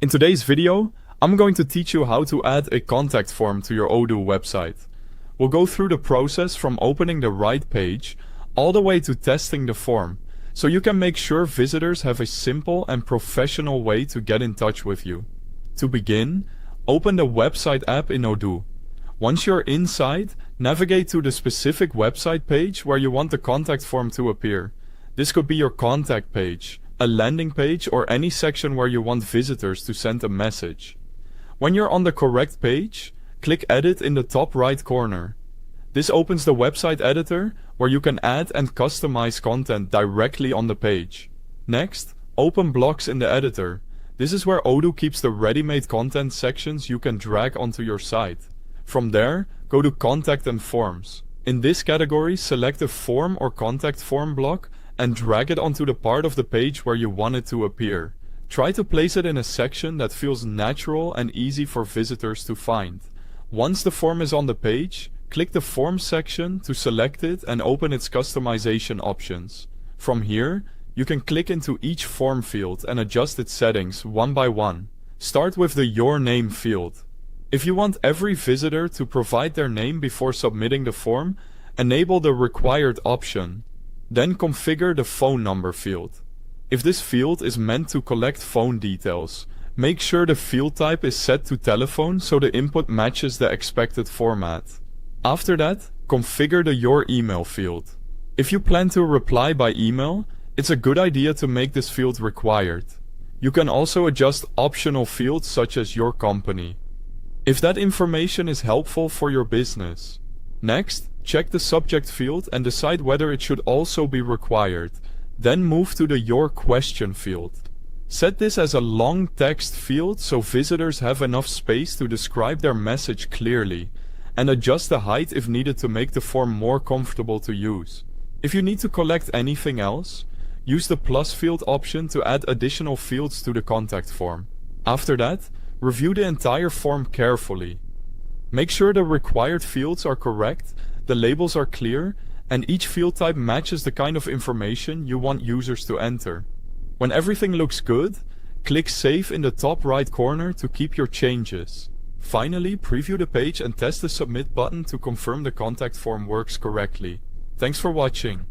In today's video, I'm going to teach you how to add a contact form to your Odoo website. We'll go through the process from opening the right page all the way to testing the form, so you can make sure visitors have a simple and professional way to get in touch with you. To begin, open the website app in Odoo. Once you're inside, navigate to the specific website page where you want the contact form to appear. This could be your contact page, a landing page, or any section where you want visitors to send a message. When you're on the correct page, click Edit in the top right corner. This opens the website editor where you can add and customize content directly on the page. Next, open Blocks in the editor. This is where Odoo keeps the ready-made content sections you can drag onto your site. From there, go to Contact and Forms. In this category, select a form or contact form block and drag it onto the part of the page where you want it to appear. Try to place it in a section that feels natural and easy for visitors to find. Once the form is on the page, click the Forms section to select it and open its customization options. From here, you can click into each form field and adjust its settings one by one. Start with the Your Name field. If you want every visitor to provide their name before submitting the form, enable the Required option. Then configure the Phone Number field. If this field is meant to collect phone details, make sure the field type is set to telephone so the input matches the expected format. After that, configure the Your Email field. If you plan to reply by email, it's a good idea to make this field required. You can also adjust optional fields such as your company, if that information is helpful for your business. Next, check the subject field and decide whether it should also be required. Then move to the Your Question field. Set this as a long text field so visitors have enough space to describe their message clearly, and adjust the height if needed to make the form more comfortable to use. If you need to collect anything else, use the plus field option to add additional fields to the contact form. After that, review the entire form carefully. Make sure the required fields are correct, the labels are clear, and each field type matches the kind of information you want users to enter. When everything looks good, click Save in the top right corner to keep your changes. Finally, preview the page and test the Submit button to confirm the contact form works correctly. Thanks for watching.